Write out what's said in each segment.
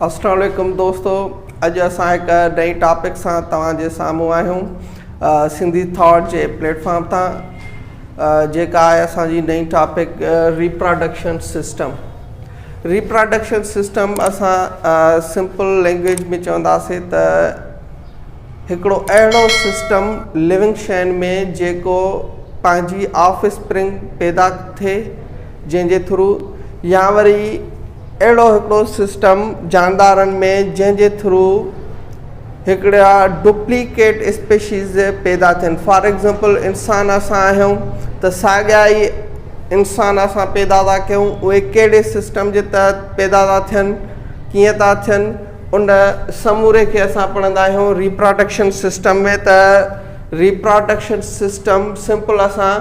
अस्सलाम वालेकुम दोस्तों, अॼु असां हिकु नई टॉपिक सां तव्हांजे साम्हूं आहियूं सिंधी थॉट जे प्लेटफॉर्म तां, जेका आहे असांजी नई topic reproduction system. Reproduction system असां सिंपल लैंग्वेज में चवंदासीं त हिकिड़ो अहिड़ो सिस्टम लिविंग शयुनि में जेको पंहिंजी ऑफस्प्रिंग पैदा थिए, जंहिंजे थ्रू या वरी अहिड़ो हिकिड़ो सिस्टम जानदारनि में जंहिंजे थ्रू हिकिड़ा डुप्लीकेट स्पेशीज़ पैदा थियनि। फॉर एग्ज़ाम्पल इंसान असां आहियूं त साॻिया ई इंसान असां पैदा था कयूं, उहे कहिड़े सिस्टम जे तहत पैदा था थियनि, कीअं था थियनि, उन समूरे खे असां पढ़ंदा आहियूं रिप्रोडक्शन सिस्टम में। त रिप्रोडक्शन सिस्टम सिंपल असां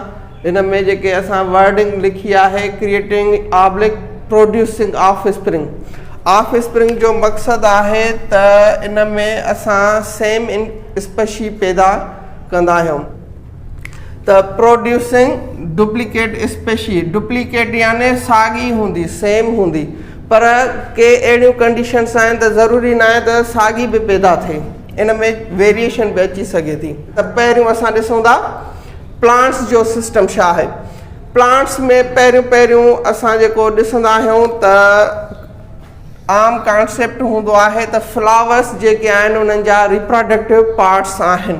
हिन में जेके असां वर्डिंग लिखी आहे, creating oblique producing offspring. Offspring जो मक़सदु आहे त इन में असां सेम इन स्पेशी पैदा कंदा आहियूं। त प्रोड्यूसिंग डुप्लीकेट स्पेशी, डुप्लीकेट यानी साॻी हूंदी, सेम हूंदी, पर के अहिड़ियूं कंडीशन्स आहिनि त ज़रूरी न आहे त साॻी बि पैदा थिए, इन में वेरिएशन बि अची सघे थी। त पहिरियों असां ॾिसूं था प्लांट्स जो सिस्टम छा आहे। प्लांट्स में पहिरियों असां जेको ॾिसंदा आहियूं त आम कॉन्सेप्ट हूंदो आहे त फ्लावर्स जेके आहिनि उन्हनि जा रिप्रोडक्टिव पार्ट्स आहिनि।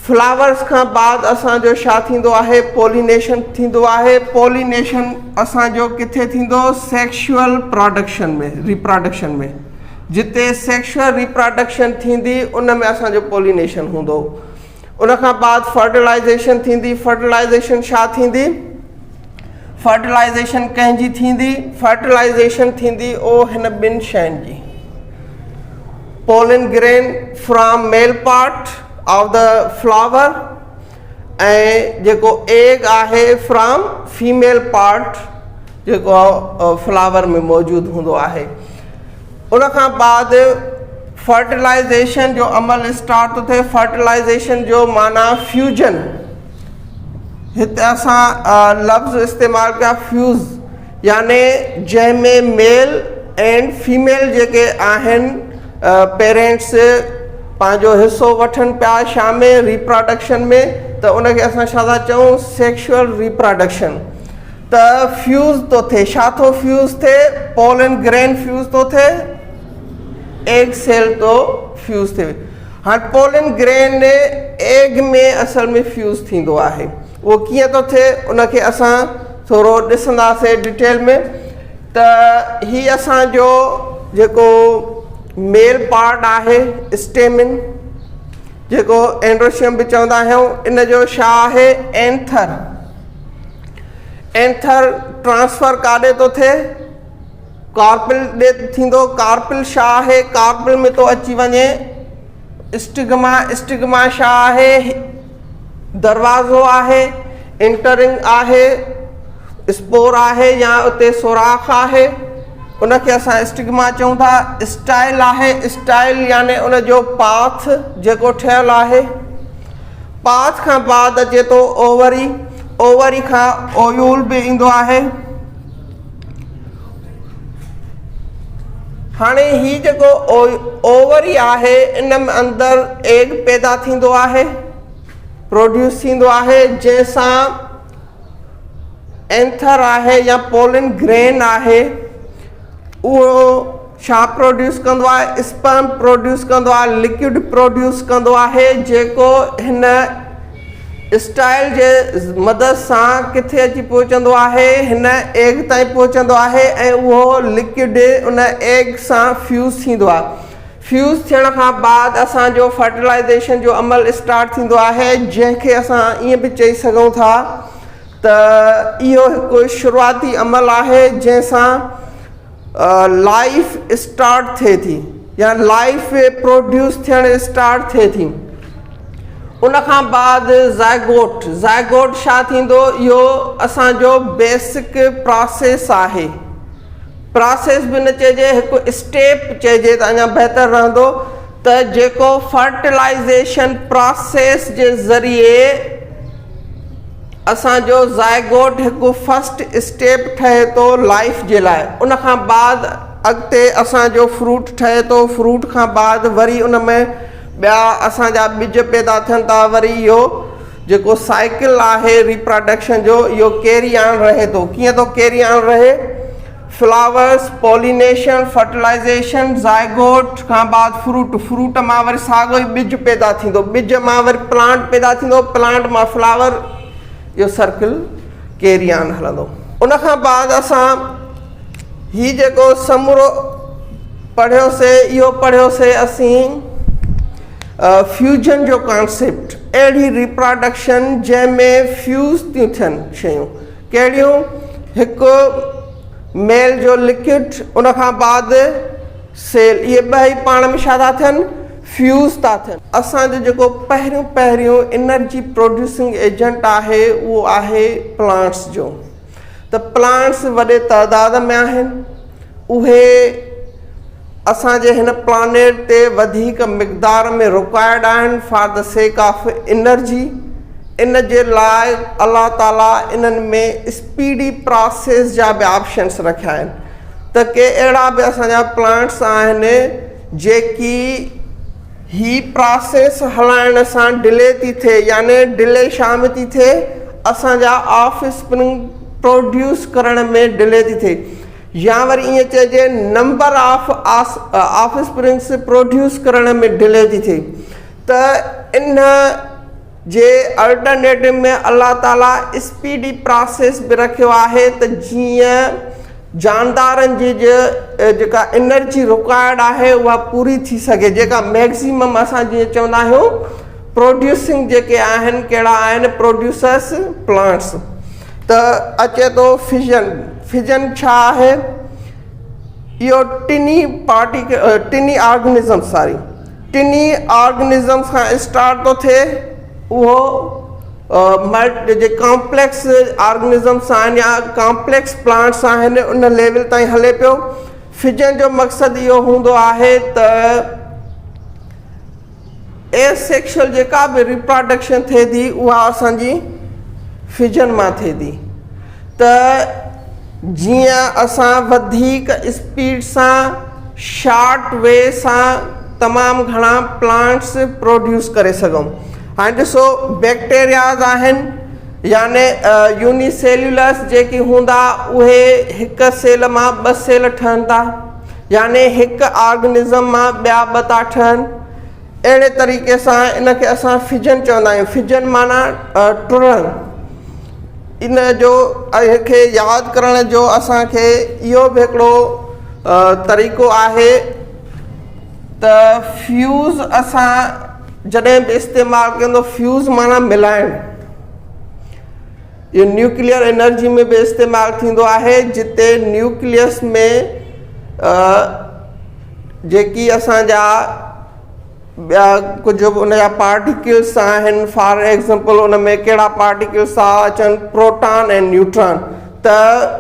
फ्लावर्स खां बाद असांजो छा थींदो आहे, पॉलिनेशन थींदो आहे। पॉलिनेशन असांजो किथे थींदो, सेक्शुअल प्रोडक्शन में, रिप्रोडक्शन में। जिते सेक्शुअल रिप्रोडक्शन थींदी उन में असांजो पॉलिनेशन हूंदो। उन खां बाद फर्टिलाइज़ेशन थींदी। फर्टिलाइज़ेशन छा थींदी, फर्टिलाइज़ेशन कंहिंजी थींदी, फर्टिलाइज़ेशन थींदी ओ हिन ॿिनि शयुनि जी। Pollen grain from male part of the flower ऐं जेको एग आहे फ्रॉम फीमेल पार्ट जेको फ्लावर में मौजूदु हूंदो आहे। उन खां बाद फर्टिलाइज़ेशन जो अमल स्टार्ट थो थिए। फर्टिलाइज़ेशन जो माना फ्यूजन, हिते असां लफ़्ज़ इस्तेमालु कया फ्यूज़, याने जंहिंमें मेल एंड फीमेल जेके आहिनि पेरेंट्स पंहिंजो हिसो वठनि पिया छा में, रिप्रोडक्शन में, त उनखे असां छा था चऊं, सेक्शुअल रिप्रोडक्शन। त फ्यूज़ थो थिए, छा थो फ्यूज़ थिए, पोलन ग्रेन फ्यूज़ थो थिए, एग सेल तो फ्यूज़ थिए। हाणे पोलन ग्रेन एग में असल में फ्यूज़ थींदो आहे। उहो कीअं थो थिए उनखे असां थोरो ॾिसंदासीं डिटेल में। त ही असांजो जेको मेल पार्ट आहे, स्टेमिन जेको एंड्रोशियम बि चवंदा आहियूं, इन जो छा आहे, एंथर। एंथर ट्रांसफर काॾे थो थिए, कार्पिल ॾे थींदो। कार्पिल छा आहे, कार्पिल में थो अची वञे स्टिग्मा। स्टिग्मा छा आहे, दरवाज़ो आहे, इंटरिंग आहे, स्पोर आहे या उते सुराख आहे, उनखे असां स्टिग्मा चऊं था। स्टाइल आहे, स्टाइल याने उन जो पाथ जेको ठहियलु आहे। पाथ खां बाद अचे थो ओवरी। ओवरी खां ओयूल बि ईंदो आहे। हाणे ही जेको ओवरी आहे, इन में अंदरि एग पैदा थींदो आहे, प्रोड्यूस थींदो आहे, जंहिंसां एंथर आहे या पोलन ग्रेन आहे उहो छा प्रोड्यूस कंदो आहे, स्पर्म प्रोड्यूस कंदो आहे, लिक्विड प्रोड्यूस कंदो आहे, जेको हिन स्टाइल जे मदद सां किथे अची पहुचंदो आहे, हिन एग ताईं पहुचंदो आहे ऐं उहो लिक्विड उन एग सां फ्यूज़ थींदो आहे। फ्यूज़ थियण खां बाद असांजो फर्टिलाइज़ेशन जो अमल स्टार्ट थींदो आहे, जंहिंखे असां ईअं बि चई सघूं था त इहो हिकु शुरूआती अमल आहे जंहिंसां लाइफ स्टार्ट थिए थी या लाइफ प्रोड्यूस थियणु स्टार्ट थिए थी। उन खां बाद ज़ाइगोट। ज़ाइगोट छा थींदो, इहो असांजो बेसिक प्रोसेस आहे। प्रोसेस बि न चइजे, हिकु स्टेप चइजे त अञा बहितर रहंदो। त जेको फर्टिलाइज़ेशन प्रोसेस जे ज़रिए असांजो ज़ाइगोट हिकु फस्ट स्टेप ठहे थो लाइफ जे लाइ। उन खां बाद अॻिते असांजो फ्रूट ठहे थो, फ्रूट खां बाद वरी उन में ॿिया असांजा ॿिज पैदा थियनि था, वरी इहो जेको साइकिल आहे रिप्रोडक्शन जो इहो कैरी ऑन रहे थो। कीअं थो कैरी ऑन रहे? फ्लावर्स, पॉलिनेशन, फर्टिलाइज़ेशन, ज़ाइगोट खां बाद फ्रूट, फ्रूट मां वरी साॻियो ई ॿिज पैदा थींदो, ॿिज मां वरी प्लांट पैदा थींदो, प्लांट मां फ्लावर, इहो सर्किल कैरी ऑन हलंदो। उन खां बाद असां हीउ जेको समूरो पढ़ियोसीं, इहो पढ़ियोसीं असीं फ्यूजन जो कॉन्सेप्ट, अहिड़ी रिप्रोडक्शन जंहिंमें फ्यूज़ थियूं थियनि शयूं। कहिड़ियूं? हिकु मेल जो लिक्विड, उन खां बाद सेल, इहे ॿई पाण में छा था थियनि? फ्यूज़ था थियनि। असांजो जेको पहिरियों एनर्जी प्रोड्यूसिंग एजेंट आहे उहो आहे प्लांट्स जो। त प्लांट्स वॾे तइदाद में आहिनि, उहे असांजे हिन प्लानेट ते वधीक मिक़दार में रिक्वायर्ड आहिनि for the sake of energy. इन जे लाइ अलाह ताला इन्हनि में स्पीडी प्रोसेस जा बि ऑप्शन्स रखिया आहिनि। त के अहिड़ा बि असांजा प्लांट्स आहिनि जेकी ही प्रोसेस हलाइण सां डिले थी थिए, यानी डिले छा में थी थिए? असांजा ऑफ स्प्रिंग प्रोड्यूस करण में डिले थी थिए, या वरी ईअं चइजे नंबर ऑफ स्प्रिंग्स प्रोड्यूस करण में डिले थी थिए। त इन जे अल्टरनेटिव में अल्लाह ताला स्पीडी प्रोसेस बि रखियो आहे त जीअं जानदारनि जी जेका एनर्जी रिक्वायर्ड आहे उहा पूरी थी सघे, जेका मैक्सिमम असां जीअं चवंदा आहियूं प्रोड्यूसिंग जेके आहिनि, कहिड़ा आहिनि? Producers, plants. त अचे थो फिजन। फिजन छा आहे? इहो टिनी ऑर्गेनिज़म्स खां स्टार्ट थो थिए। उहो जे कॉम्प्लेक्स ऑर्गेनिज़म्स आहिनि या कॉम्प्लेक्स प्लांट्स आहिनि, उन लेवल ताईं हले पियो। फिजन जो मक़सदु इहो हूंदो आहे त एसेक्शुअल जेका बि रिप्रोडक्शन थिए थी उहा असांजी फिजन मां थिए थी। त जीअं असां वधीक स्पीड सां, शॉर्ट वे सां तमामु घणा प्लांट्स प्रोड्यूस करे सघूं। हाणे ॾिसो, बैक्टीरियाज़ आहिनि, याने यूनिसेल्यूलर्स जेके हूंदा उहे हिकु सेल मां ॿ सेल ठहनि था, याने हिकु ऑर्गेनिज़म मां ॿिया ॿ था ठहनि। अहिड़े तरीक़े सां इनखे असां फिजन चवंदा आहियूं। फिजन माना टुरण। इन जो खे यादि करण जो असांखे इहो बि हिकिड़ो तरीक़ो आहे त फ्यूज़ असां जॾहिं बि इस्तेमालु कंदो, फ्यूज़ माना मिलाइणु, इहो न्यूक्लियर एनर्जी में बि इस्तेमालु थींदो आहे, जिते न्यूक्लियस में जेकी असांजा ॿिया कुझु उनजा पार्टिकल्स आहिनि, फॉर एग्ज़ाम्पल उन में कहिड़ा पार्टिकल्स था अचनि? प्रोटॉन ऐं न्यूट्रॉन। त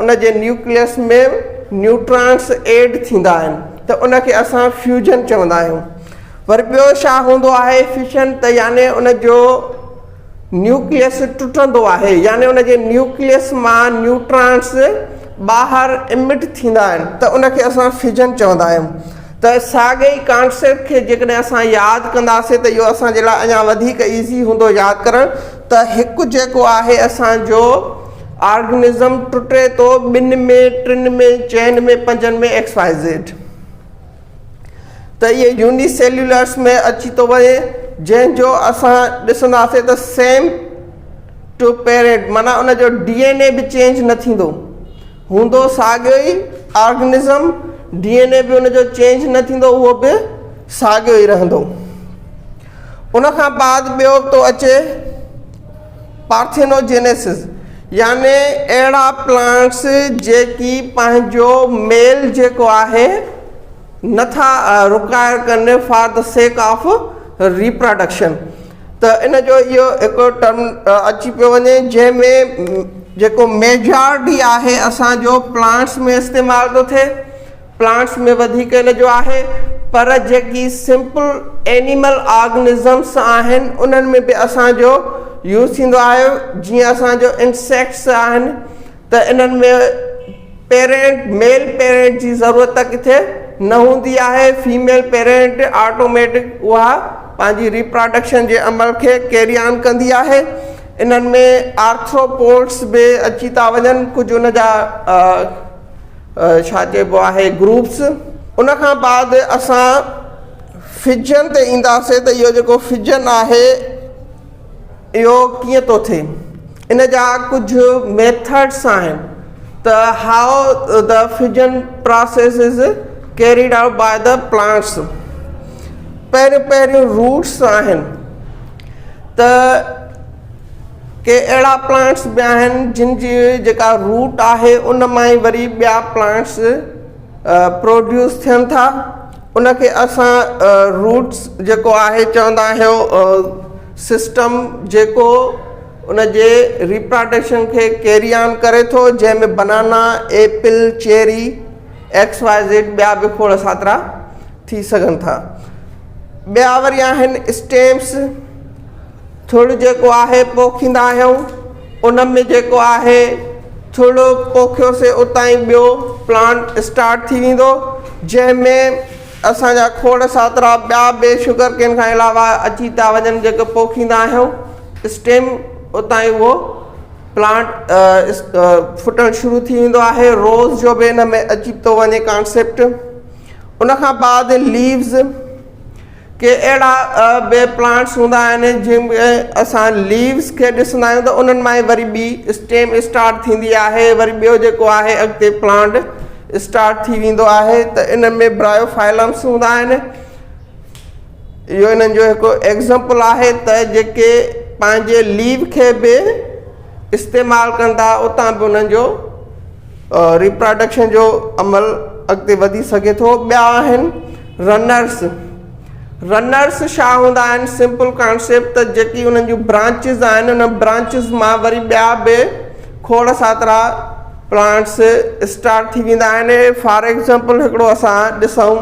उन जे न्यूक्लियस में न्यूट्रॉन्स एड थींदा आहिनि, त उनखे असां फ्यूजन चवंदा आहियूं। वरी ॿियो छा हूंदो आहे? फिशन। त याने उन जो न्यूक्लियस टुटंदो आहे, याने उन जे न्यूक्लियस मां न्यूट्रॉन्स ॿाहिरि इमिट थींदा आहिनि, त उनखे असां फिजन चवंदा आहियूं। त साॻे ई कॉन्सेप्ट खे जेकॾहिं असां यादि कंदासीं त इहो असांजे लाइ अञा वधीक ईज़ी हूंदो यादि करणु। त हिकु जेको आहे असांजो ऑर्गेनिज़म टुटे थो 2 में, 3 में, 4 में, 5 में, XYZ। त इहे यूनिसेल्यूलर्स में अची थो वञे, जंहिंजो असां ॾिसंदासीं त सेम टू पेरेंट, माना उन जो DNA बि चेंज न थींदो, हूंदो साॻियो ई ऑर्गेनिज़म, DNA बि उन जो चेंज न थींदो, उहो बि साॻियो ई रहंदो। उन खां बाद ॿियो थो अचे पार्थेनोजेनेसिस, याने अहिड़ा प्लांट्स जेकी पंहिंजो मेल जेको आहे नथा रिक्वायर कनि for the sake of reproduction. त इन जो इहो हिकिड़ो टर्म अची पियो वञे, जंहिंमें जेको मेजॉरिटी आहे असांजो प्लांट्स में इस्तेमालु थो थिए, प्लांट्स में वधीक इन जो आहे। पर जेकी सिंपल एनिमल ऑर्गेनिज़म्स आहिनि उन्हनि में बि असांजो यूज़ थींदो आहे। जीअं असांजो इंसेक्ट्स आहिनि, त इन्हनि में पेरेंट मेल पेरेंट जी ज़रूरत किथे न हूंदी आहे। फीमेल पेरेंट ऑटोमेटिक उहा पंहिंजी रिप्रोडक्शन जे अमल खे कैरी ऑन कंदी आहे। इन्हनि में आर्थ्रोपोड्स बि अची था वञनि, कुझु उन जा छा चइबो आहे ग्रुप्स। उन खां बाद असां फिजन ते ईंदासीं त इहो जेको फिजन आहे इहो कीअं थो थिए। इन जा कुझु मेथड्स आहिनि त how the fission process is carried out by the plants. पहिरियों रूट्स आहिनि त के अहिड़ा प्लांट्स बि आहिनि जिन जी जेका रूट आहे उन मां ई वरी ॿिया प्लांट्स प्रोड्यूस थियनि था। उनखे असां रूट्स जेको आहे चवंदा आहियूं सिस्टम जेको उन जे रिप्रोडक्शन खे कैरी ऑन करे थो, जंहिंमें बनाना, एप्पल, चेरी, XYZ ॿिया बि खोड़ सातरा थी सघनि था। ॿिया वरी आहिनि स्टेम्स। थोरो जेको आहे पोखींदा आहियूं, उन में जेको आहे थोरो पोखियोसीं उतां ई ॿियो प्लांट स्टार्ट थी वेंदो, जंहिंमें असांजा खोड़ सातरा ॿिया बि शुगर केन खां अलावा अची था वञनि जेके पोखींदा आहियूं। स्टेम उतां ई उहो प्लांट फुटणु शुरू थी वेंदो आहे। रोज़ जो बि हिन में अची थो वञे कॉन्सेप्ट। उन खां बाद लीव्स के अहिड़ा बि प्लांट्स हूंदा आहिनि जंहिंमें असां लीव्स खे ॾिसंदा आहियूं त उन्हनि मां ई वरी ॿी स्टेम स्टार्ट थींदी आहे। वरी ॿियो जेको आहे अॻिते प्लांट स्टार्ट थी वेंदो आहे। त इन में ब्रायोफाइलम्स हूंदा आहिनि। इहो इन्हनि जो हिकु एग्ज़ाम्पल आहे त जेके पंहिंजे लीव खे बि इस्तेमालु कंदा, उतां बि उन्हनि जो रिप्रोडक्शन जो अमल अॻिते वधी सघे थो। ॿिया आहिनि रनर्स। रनर्स छा हूंदा आहिनि? सिंपल कॉन्सेप्ट त जेकी उन्हनि जूं ब्रांचिस आहिनि उन ब्रांचिस मां वरी ॿिया बि खोड़ सातरा प्लांट्स स्टार्ट थी वेंदा आहिनि। फॉर एग्ज़ाम्पल हिकिड़ो असां ॾिसूं,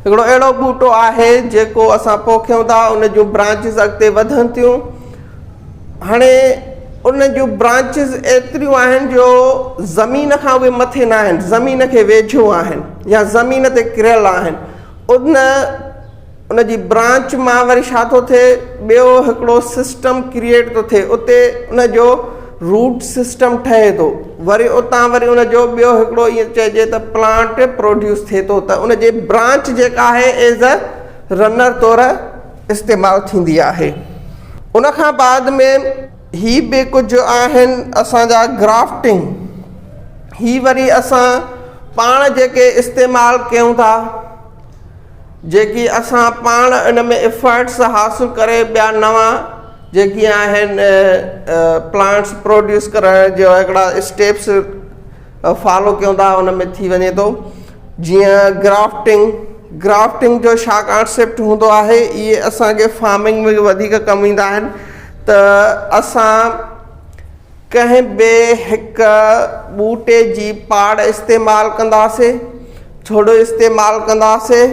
हिकिड़ो अहिड़ो ॿूटो आहे जेको असां पोखियूं था, उन जूं ब्रांचिस अॻिते वधनि थियूं। हाणे उन जूं ब्रांचिस एतिरियूं आहिनि जो ज़मीन खां उहे मथे न आहिनि, ज़मीन खे वेझो आहिनि या ज़मीन ते किरियल आहिनि। उन जी ब्रांच मां वरी छा थो थिए, ॿियो हिकिड़ो सिस्टम क्रिएट थो थिए। उते उन जो रूट सिस्टम ठहे थो। वरी उतां वरी उन जो ॿियो हिकिड़ो ईअं चइजे त प्लांट प्रोड्यूस थिए थो। त उन जे ब्रांच जेका आहे एज़ अ रनर तौरु इस्तेमालु थींदी आहे। उन खां बाद में ही बि कुझु आहिनि असांजा ग्राफ्टिंग। ही वरी असां पाण जेके इस्तेमालु कयूं था, जेकी असां पाण इन में एफर्ट्स हासिलु करे ॿिया नवां जेकी आहिनि प्लांट्स प्रोड्यूस करण जो हिकिड़ा स्टेप्स फॉलो कयूं था, उन में थी वञे थो। जीअं ग्राफ्टिंग जो छा कॉन्सेप्ट हूंदो आहे, इहे असांखे फार्मिंग में वधीक कमु ईंदा आहिनि। त असां कंहिं बि हिकु ॿूटे जी पाड़ इस्तेमालु कंदासीं, थोरो इस्तेमालु कंदासीं।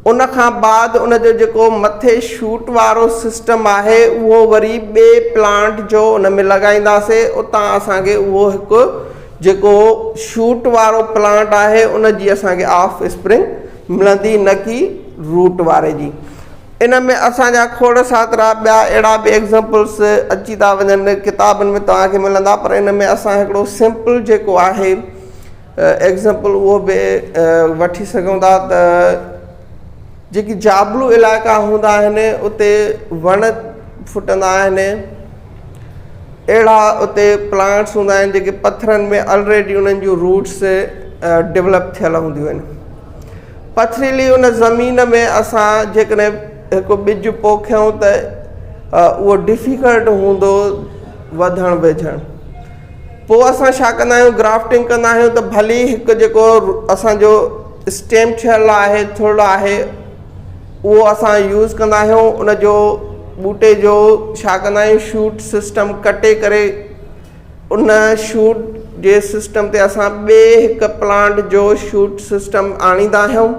उन खां बाद उन जो जेको मथे शूट वारो सिस्टम आहे उहो वरी ॿिए प्लांट जो उन में लॻाईंदासीं। उतां असांखे उहो हिकु जेको शूट वारो प्लांट आहे उन जी असांखे ऑफ स्प्रिंग मिलंदी, न की रूट वारे जी। इन में असांजा खोड़ सातरा ॿिया अहिड़ा बि एग्ज़ाम्पल्स अची था वञनि, किताबनि में तव्हांखे मिलंदा। पर इन में असां हिकिड़ो सिंपल जेको आहे एग्ज़ाम्पल उहो बि वठी सघूं था। त जेकी जाबलू इलाइक़ा हूंदा आहिनि उते वण फुटंदा आहिनि, अहिड़ा उते प्लांट्स हूंदा आहिनि जेके पथरनि में ऑलरेडी उन्हनि जूं रूट्स डेवलप थियल हूंदियूं आहिनि। पथरीली उन ज़मीन में असां जेकॾहिं हिकु ॿिज पोखियूं त उहो डिफिकल्ट हूंदो वधणु वेझणु। पोइ असां छा कंदा आहियूं, ग्राफ्टिंग कंदा आहियूं। त भली हिकु जेको असांजो स्टेम थियल आहे थोरो आहे उहो असां यूज़ कंदा आहियूं। उन जो ॿूटे जो छा कंदा आहियूं, शूट सिस्टम कटे करे उन शूट जे सिस्टम ते असां ॿिए हिकु प्लांट जो शूट सिस्टम आणींदा आहियूं।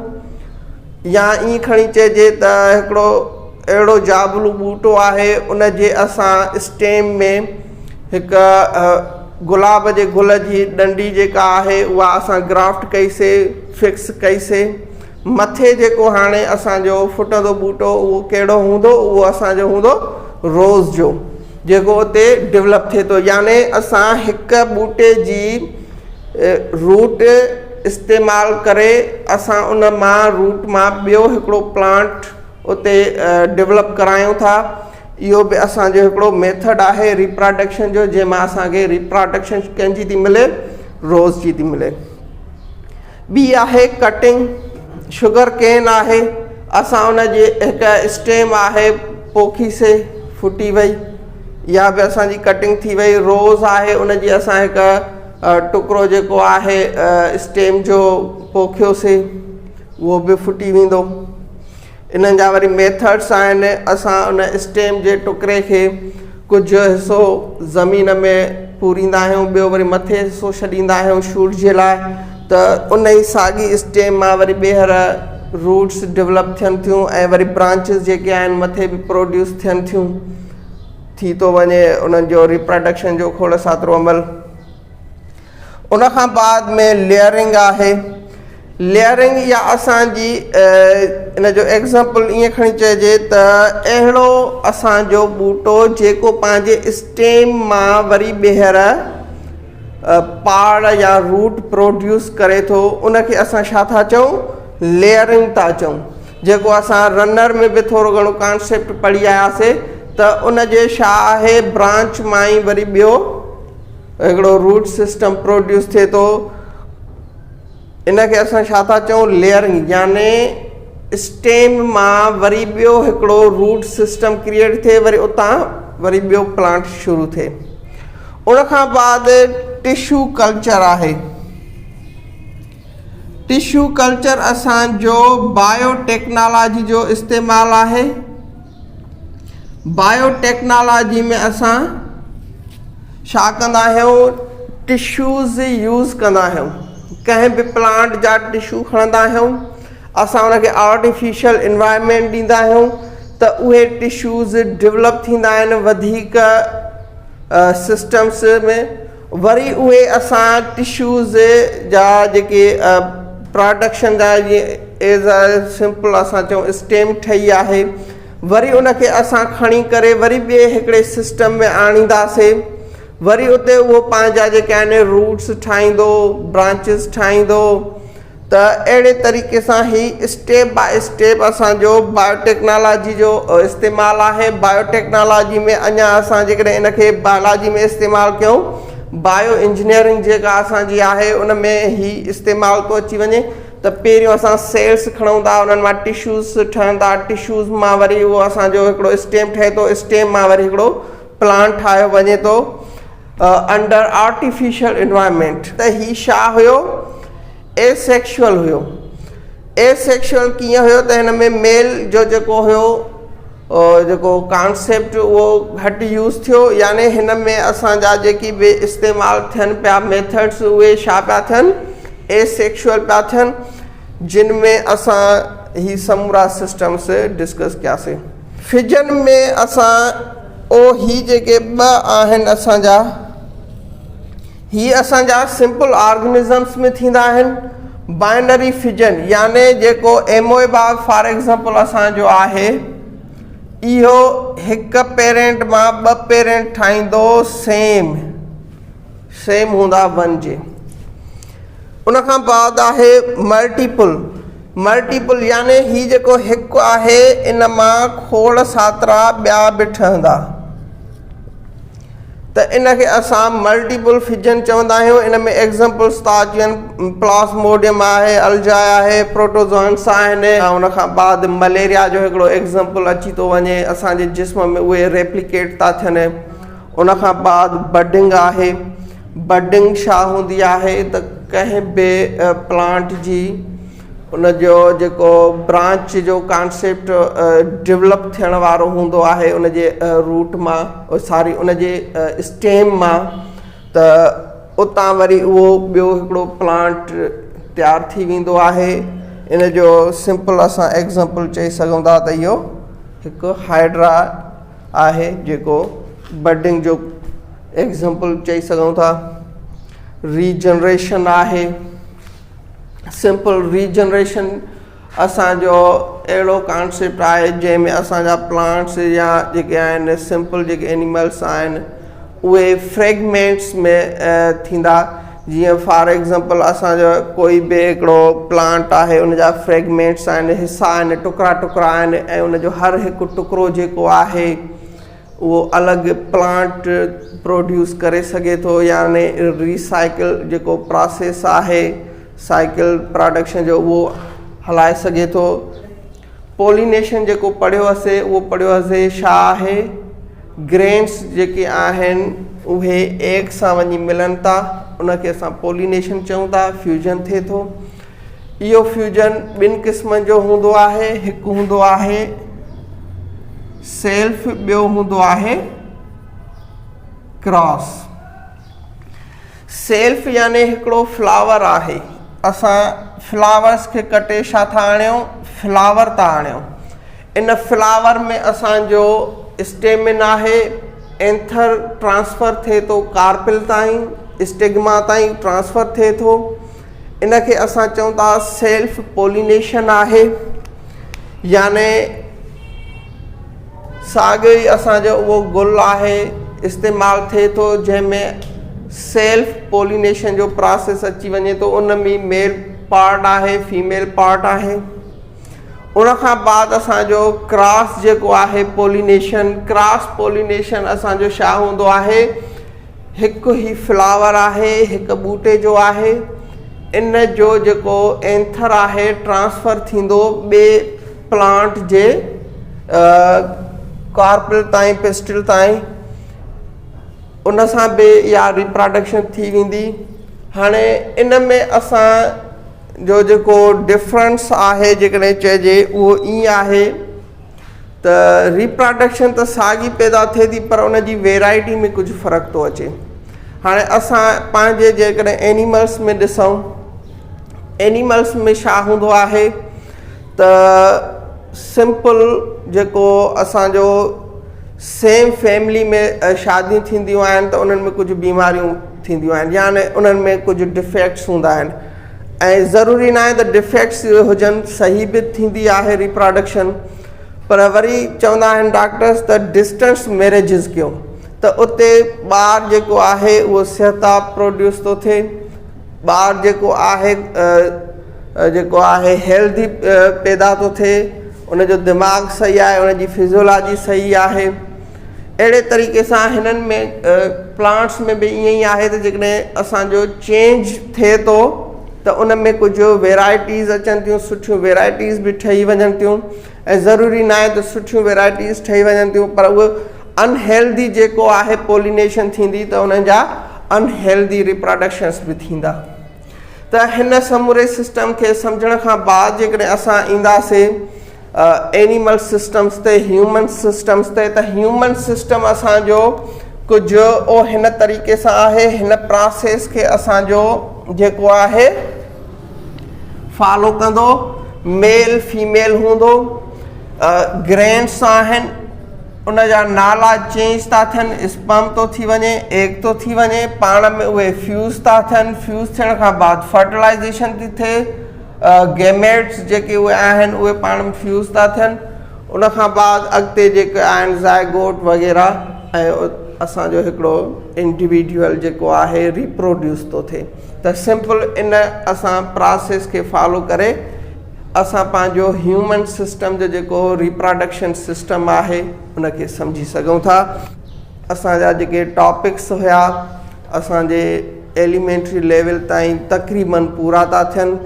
या ईअं खणी चइजे त हिकिड़ो अहिड़ो जाबलू ॿूटो आहे, उन जे असां स्टेम में हिकु गुलाब जे गुल जी डंडी जेका आहे उहा असां ग्राफ्ट कईसीं, फिक्स कईसीं। मथे जेको हाणे असांजो फुटंदो बूटो उहो कहिड़ो हूंदो, उहो असांजो हूंदो रोज़ जो, जेको उते डेवलप थिए थो। याने असां हिकु ॿूटे जी रूट इस्तेमालु करे असां उन मां रूट मां ॿियो हिकिड़ो प्लांट उते डेवलप करायूं था। इहो बि असांजो हिकिड़ो मेथड आहे रिप्रोडक्शन जो, जंहिंमां असांखे रिप्रोडक्शन कंहिंजी थी मिले, रोज़ जी थी मिले। ॿी आहे कटिंग, शुगर केन आहे, असां उन जी हिकु स्टेम आहे पोखीसीं, फुटी वई, या बि असांजी कटिंग थी वई। रोज़ आहे, उन जी असां हिकु टुकड़ो जेको आहे स्टेम जो पोखियोसीं, उहो बि फुटी वेंदो। इन्हनि जा वरी मेथड्स आहिनि। असां उन स्टेम जे टुकड़े खे कुझु हिसो ज़मीन में पूरींदा आहियूं, ॿियो वरी मथे हिसो छॾींदा आहियूं शूट जे लाइ, त उन ई साॻी स्टेम मां वरी ॿीहर रूट्स डेवलप थियनि थियूं ऐं वरी ब्रांचिस जेके आहिनि मथे बि प्रोड्यूस थियनि थियूं, थी थो वञे उन्हनि जो रिप्रोडक्शन जो खोड़ सातिरो अमल। उन खां बाद में लेयरिंग आहे। लेयरिंग या असांजी इन जो एग्ज़ाम्पल ईअं खणी चइजे त अहिड़ो असांजो ॿूटो जेको पंहिंजे स्टेम मां वरी ॿीहर पाड़ या रूट प्रोड्यूस करे थो, उनखे असां छा था चऊं, लेयरिंग था चऊं। जेको असां रनर में बि थोरो घणो कॉन्सेप्ट पढ़ी आयासीं, त उन जे छा आहे, ब्रांच मां ई वरी ॿियो हिकिड़ो रूट सिस्टम प्रोड्यूस थिए थो। इनखे असां छा था चऊं, लेयरिंग, याने स्टेम मां वरी ॿियो हिकिड़ो रूट सिस्टम क्रिएट थिए, वरी उतां वरी ॿियो प्लांट शुरू थिए। उन खां बाद टिश्यू कल्चर आहे। टिश्यू कल्चर असांजो बायोटेक्नोलॉजी जो इस्तेमालु आहे। बायोटेक्नोलॉजी में असां छा कंदा आहियूं, टिश्यूज़ यूज़ कंदा आहियूं। कंहिं बि प्लांट जा टिश्यू खणंदा आहियूं, असां उनखे आर्टिफिशियल इन्वायरमेंट ॾींदा आहियूं, त उहे टिश्यूज़ डेवलप थींदा आहिनि वधीक सिस्टम्स में। वरी उहे असां टिश्यूज़ जा जेके प्रोडक्शन जा, जीअं एज़ अ सिंपल असां चऊं स्टेम ठही आहे, वरी उनखे असां खणी करे वरी ॿिए हिकिड़े सिस्टम में आणींदासीं। वरी उते उहो पंहिंजा जेके आहिनि रूट्स ठाहींदो, ब्रांचिस ठाहींदो। त अहिड़े तरीक़े सां ही स्टेप बाय स्टेप असांजो बायोटेक्नोलॉजी जो इस्तेमालु आहे। बायोटेक्नोलॉजी में अञा असां जेकॾहिं इनखे बायोलॉजी में इस्तेमालु कयूं, बायो इंजीनियरिंग जेका असांजी आहे उन में ही इस्तेमालु थो अची वञे। त पहिरियों असां सेल्स खणूं था, उन्हनि मां टिश्यूज़ ठहंदा, टिश्यूज़ मां वरी उहो असांजो हिकिड़ो स्टेम ठहे थो, स्टेम मां वरी हिकिड़ो प्लांट ठाहियो वञे थो अंडर आर्टिफिशियल इन्वायरमेंट। त ही छा हुयो, एसेक्शुअल हुयो। एसेक्शुअल कीअं हुयो, त हिन में मेल जो जेको हुयो जेको कॉन्सेप्ट उहो घटि यूज़ थियो। याने हिन में असांजा जेकी बि इस्तेमालु थियनि पिया मेथड्स, उहे छा पिया थियनि, एसेक्शुअल पिया थियनि, जिन में असां ही समूरा सिस्टम्स डिस्कस कयासीं। फिजन में असां ही जेके ॿ आहिनि असांजा, ही असांजा सिंपल ऑर्गेनिज़म्स में थींदा आहिनि। बाइनरी फिजन याने जेको एमोएबा फॉर एग्ज़ाम्पल असांजो आहे, इहो हिकु पेरेंट मां ॿ पेरेंट ठाहींदो, सेम हूंदा वन जे। उन खां बाद आहे मल्टीपल याने ही जेको हिकु आहे, इन मां खोड़ सातिरा ॿिया बि ठहंदा, त इनखे असां मल्टीपल फिजन चवंदा आहियूं। इन में एग्ज़ाम्पल्स था अचनि, प्लास्मोडियम आहे, अल्जाए आहे, प्रोटोज़ोन्स आहिनि। उन खां बाद मलेरिया जो हिकिड़ो एग्ज़ाम्पल अची थो वञे, असांजे जिस्म में उहे रेप्लिकेट था थियनि। उन खां बाद बडिंग आहे। बडिंग छा हूंदी आहे, त कंहिं बि प्लांट जी उन जो जेको ब्रांच जो कॉन्सेप्ट डेवलप थियण वारो हूंदो आहे उन जे रूट मां, उन जे स्टेम मां, त उतां वरी उहो ॿियो हिकिड़ो प्लांट तयारु थी वेंदो आहे। इन जो सिंपल असां एग्ज़ाम्पल चई सघूं था त इहो हिकु हाइड्रा आहे जेको बडिंग जो एग्जांपल चई सघूं था। रीजनरेशन आहे। सिंपल रीजनरेशन असांजो अहिड़ो कॉन्सेप्ट आहे जंहिंमें असांजा प्लांट्स या जेके आहिनि सिंपल जेके एनिमल्स आहिनि उहे फ्रेगमेंट्स में थींदा। जीअं फॉर एग्ज़ाम्पल असांजो कोई बि हिकिड़ो प्लांट आहे, उन जा फ्रेगमेंट्स आहिनि, हिसा आहिनि, टुकड़ा टुकड़ा आहिनि ऐं उन जो हर हिकु टुकड़ो जेको आहे उहो अलॻि प्लांट प्रोड्यूस करे सघे थो। यानी रिसाइकिल जेको प्रोसेस आहे साइकिल प्रोडक्शन जो उहो हलाए सघे थो। पॉलिनेशन जेको पढ़ियो हुअसीं उहो पढ़ियो हुअसीं छा आहे, ग्रेन्स जेके आहिनि उहे एग सां वञी मिलनि था, उनखे असां पॉलिनेशन चऊं था, फ्यूजन थिए थो। इहो फ्यूजन ॿिनि क़िस्मनि जो हूंदो आहे। हिकु हूंदो आहे सेल्फ, ॿियो हूंदो आहे क्रॉस। सेल्फ यानी हिकिड़ो फ्लावर आहे, असां फ्लावर्स खे कटे छा था आणियूं, फ्लावर था आणियूं। इन फ्लावर में असांजो स्टेमिन आहे, एंथर ट्रांसफ़र थिए थो कार्पिल ताईं, स्टिग्मा ताईं ट्रांसफ़र थिए थो। इनखे असां चऊं था सेल्फ पॉलिनेशन आहे। याने साॻियो ई असांजो उहो गुल आहे इस्तेमालु थिए थो जंहिंमें सेल्फ पॉलिनेशन जो प्रोसेस अची वञे थो। उन में मेल पार्ट आहे, फीमेल पार्ट आहे। उनखां बाद असांजो क्रॉस जेको आहे पॉलिनेशन, क्रॉस पॉलिनेशन असांजो छा हूंदो आहे, हिकु ई फ्लावर आहे, हिकु ॿूटे जो आहे, इन जो जेको एंथर आहे ट्रांसफ़र थींदो ॿिए प्लांट जे कार्पिल ताईं, पिस्टिल ताईं, उन सां बि इहा रिप्रोडक्शन थी वेंदी। हाणे इन में असां जो जेको डिफरेंस आहे जेकॾहिं चइजे उहो ईअं आहे त रिप्रोडक्शन त साॻी पैदा थिए थी पर उन जी वेराइटी में कुझु फ़र्क़ु थो अचे। हाणे असां पंहिंजे जेकॾहिं एनिमल्स में ॾिसूं, एनिमल्स में छा हूंदो आहे त सिंपल जेको असांजो सेम फैमिली में शादियूं थींदियूं आहिनि त उन्हनि में कुझु बीमारियूं थींदियूं आहिनि, यानी उन्हनि में कुझु डिफेक्ट्स हूंदा आहिनि। ऐं ज़रूरी न आहे त डिफेक्ट्स हुजनि, सही बि थींदी आहे रिप्रोडक्शन, पर वरी चवंदा आहिनि डॉक्टर्स त डिस्टेंस मैरिजिस कयो त उते ॿारु जेको आहे उहो सिहताब प्रोड्यूस थो थिए, ॿारु जेको आहे हेल्दी पैदा थो थिए, उनजो दिमाग़ सही आहे, उनजी फिज़ियोलॉजी सही आहे। अहिड़े तरीक़े सां हिननि में प्लांट्स में बि ईअं ई आहे त जेकॾहिं असांजो चेंज थिए थो त उन में कुझु वेराइटीज़ अचनि थियूं, सुठियूं वेराइटीज़ बि ठही वञनि थियूं। ऐं ज़रूरी न आहे त सुठियूं वेराइटीज़ ठही वञनि थियूं पर उहे अनहेल्दी जेको आहे पॉलिनेशन थींदी त उन्हनि जा अनहेल्दी रिप्रोडक्शन्स बि थींदा। त हिन समूरे सिस्टम खे सम्झण खां बाद जेकॾहिं असां ईंदासीं एनिमल सिस्टम्स ते, ह्यूमन सिस्टम्स ते, त ह्यूमन सिस्टम असांजो कुझु हिन तरीक़े सां आहे। हिन प्रोसेस खे असांजो जेको आहे फॉलो कंदो, मेल फीमेल हूंदो, ग्रेन्स आहिनि, उन जा नाला चेंज था थियनि, स्पर्म थो थी वञे, एग थो थी वञे, पाण में उहे फ्यूज़ था थियनि, फ्यूज़ थियण खां बाद फर्टिलाइज़ेशन थी थिए, गैमेट्स जेके उहे आहिनि उहे पाण में फ्यूज़ था थियनि, उनखां बाद अॻिते जेके आहिनि ज़ायगोट वग़ैरह ऐं असांजो हिकिड़ो इंडिविजुअल जेको आहे रिप्रोड्यूस थो थिए। त सिंपल इन असां प्रोसेस खे फॉलो करे असां पंहिंजो ह्यूमन सिस्टम जो जेको रिप्रोडक्शन सिस्टम आहे उनखे सम्झी सघूं था। असांजा जेके टॉपिक्स हुया असांजे एलिमेंट्री लेवल ताईं तक़रीबन पूरा था थियनि।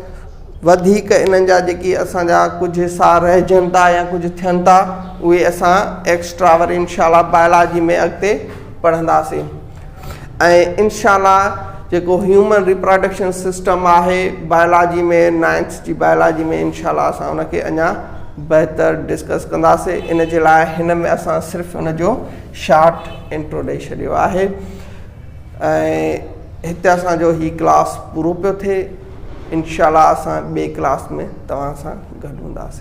वधीक इन्हनि जा जेकी असांजा कुझु हिसा रहिजनि था या कुझु थियनि था उहे असां एक्स्ट्रा वरी इंशाल्लाह बायोलॉजी में अॻिते पढ़ंदासीं। ऐं इंशाल्लाह जेको ह्यूमन रिप्रोडक्शन सिस्टम आहे बायोलॉजी में, 9th जी बायोलॉजी में इंशाल्लाह असां उनखे अञा बहितर डिस्कस कंदासीं। इन जे लाइ हिन में असां सिर्फ़ु उनजो शॉर्ट इंट्रो ॾेई छॾियो आहे ऐं हिते असांजो ही क्लास पूरो पियो थिए। इंशाल्लाह असां ॿिए क्लास में तव्हां सां गॾु हूंदासीं।